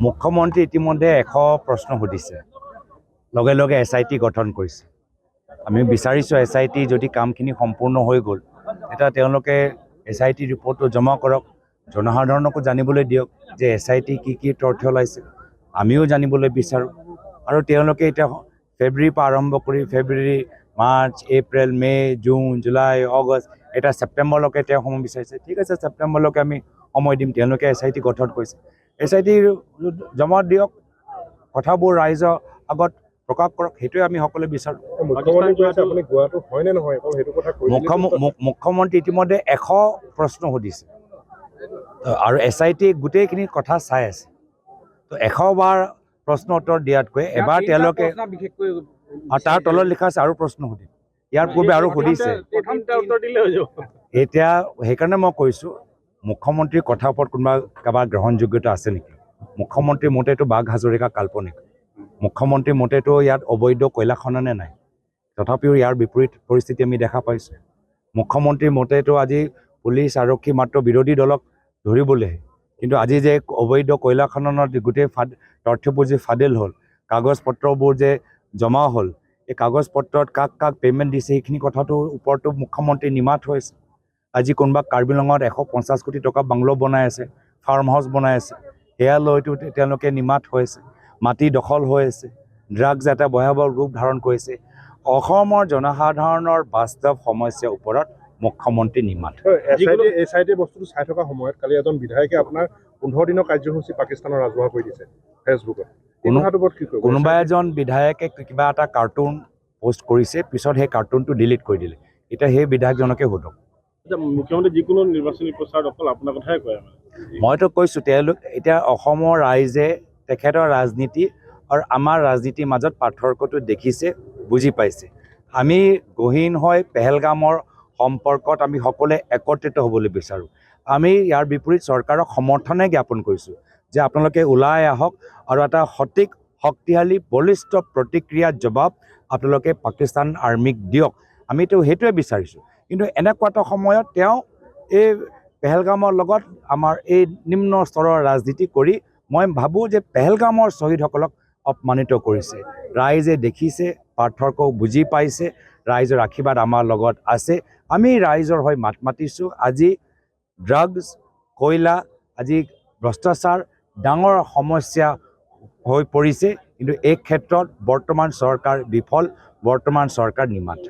মুখ্যমন্ত্ৰী ইতিমধ্যে 100 প্ৰশ্ন সুধিছে, লগে লগে SIT গঠন কৰিছে। আমি বিচাৰিছোঁ SIT যদি কামখিনি সম্পূৰ্ণ হৈ গ'ল, এটা তেওঁলোকে SIT ৰিপৰ্টটো জমা কৰক, জনসাধাৰণকো জানিবলৈ দিয়ক যে SIT কি তথ্য ওলাইছে, আমিও জানিবলৈ বিচাৰোঁ। আৰু তেওঁলোকে এতিয়া ফেব্ৰুৱাৰীৰ পৰা আৰম্ভ কৰি ফেব্ৰুৱাৰী, মাৰ্চ, এপ্ৰিল, মে, জুন, জুলাই, আগষ্ট, এটা ছেপ্টেম্বৰলৈকে তেওঁ সময় বিচাৰিছে। ঠিক আছে, ছেপ্টেম্বৰলৈকে আমি সময় দিম। তেওঁলোকে SIT গঠন কৰিছে, SIT জমা দিয়ক, কথাবোৰ ৰাইজৰ আগত প্ৰকাশ কৰক, সেইটোৱে আমি সকলোৱে বিচাৰোঁ। মুখ্যমন্ত্ৰী ইতিমধ্যে 100 প্ৰশ্ন সুধিছে আৰু SIT গোটেইখিনি কথা চাই আছে। তো 100 বাৰ প্ৰশ্ন উত্তৰ দিয়াতকৈ এবাৰ তেওঁলোকে, তাৰ তলত লিখা আছে আৰু প্ৰশ্ন সুধিম, ইয়াৰ পূৰ্বে আৰু সুধিছে। এতিয়া সেইকাৰণে মই কৈছোঁ, মুখ্যমন্ত্ৰীৰ কথাৰ ওপৰত কোনোবা কাৰোবাৰ গ্ৰহণযোগ্যতা আছে নেকি? মুখ্যমন্ত্ৰীৰ মতেতো বাঘ হাজৰিকা কাল্পনিক, মুখ্যমন্ত্ৰীৰ মতেতো ইয়াত অবৈধ কয়লা খননে নাই, তথাপিও ইয়াৰ বিপৰীত পৰিস্থিতি আমি দেখা পাইছোঁ। মুখ্যমন্ত্ৰীৰ মতেতো আজি পুলিচ আৰক্ষী মাত্ৰ বিৰোধী দলক ধৰিবলৈহে, কিন্তু আজি যে অবৈধ কয়লা খননৰ গোটেই তথ্যবোৰ যে ফাদিল হ'ল, কাগজ পত্ৰবোৰ যে জমা হ'ল, এই কাগজ পত্ৰত কাক কাক পে'মেণ্ট দিছে সেইখিনি কথাটোৰ ওপৰতো মুখ্যমন্ত্ৰী নিমাত হৈছে। আজি কোনোবা কাৰ্বি আংলঙত 150 কোটি টকা বাংলো বনাই আছে, ফাৰ্ম হাউচ বনাই আছে, সেয়া লৈতো তেওঁলোকে নিমাত হৈছে। মাটি দখল হৈ আছে, ড্ৰাগছ এটা ভয়াৱহ ৰূপ ধাৰণ কৰিছে। অসমৰ জনসাধাৰণৰ বাস্তৱ সমস্যাৰ ওপৰত মুখ্যমন্ত্ৰী নিমাত। SIT বস্তুটো চাই থকা সময়ত কালি এজন বিধায়কে আপোনাৰ 15 দিনৰ কাৰ্যসূচী পাকিস্তানৰ ৰাজহুৱা কৰি দিছে ফেচবুকত। কোনোবা এজন বিধায়কে কিবা এটা কাৰ্টুন পোষ্ট কৰিছে, পিছত সেই কাৰ্টুনটো ডিলিট কৰি দিলে। এতিয়া সেই বিধায়কজনকে সোধক। মুখ্যমন্ত্ৰী যিকোনো নিৰ্বাচনী প্ৰচাৰত অকল আপোনাৰ কথাই কয়। মইতো কৈছোঁ, তেওঁলোক এতিয়া অসমৰ ৰাইজে তেখেতৰ ৰাজনীতি আৰু আমাৰ ৰাজনীতিৰ মাজত পাৰ্থক্যটো দেখিছে, বুজি পাইছে। আমি গহীন হৈ পেহেলগামৰ সম্পৰ্কত আমি সকলোৱে একত্ৰিত হ'বলৈ বিচাৰোঁ। আমি ইয়াৰ বিপৰীত চৰকাৰক সমৰ্থনে জ্ঞাপন কৰিছোঁ যে আপোনালোকে ওলাই আহক আৰু এটা সঠিক, শক্তিশালী, বলিষ্ঠ প্ৰতিক্ৰিয়াৰ জবাব আপোনালোকে পাকিস্তান আৰ্মিক দিয়ক। আমিতো সেইটোৱে বিচাৰিছোঁ। কিন্তু এনেকুৱা এটা সময়ত তেওঁ এই পেহেলগামৰ লগত আমাৰ এই নিম্ন স্তৰৰ ৰাজনীতি কৰি মই ভাবোঁ যে পেহেলগামৰ শ্বহীদসকলক অপমানিত কৰিছে। ৰাইজে দেখিছে, পাৰ্থক্য বুজি পাইছে, ৰাইজৰ আশীৰ্বাদ আমাৰ লগত আছে। আমি ৰাইজৰ হৈ মাত মাতিছোঁ। আজি ড্ৰাগছ, কয়লা, আজি ভ্ৰষ্টাচাৰ ডাঙৰ সমস্যা হৈ পৰিছে, কিন্তু এই ক্ষেত্ৰত বৰ্তমান চৰকাৰ বিফল, বৰ্তমান চৰকাৰ নিমাত।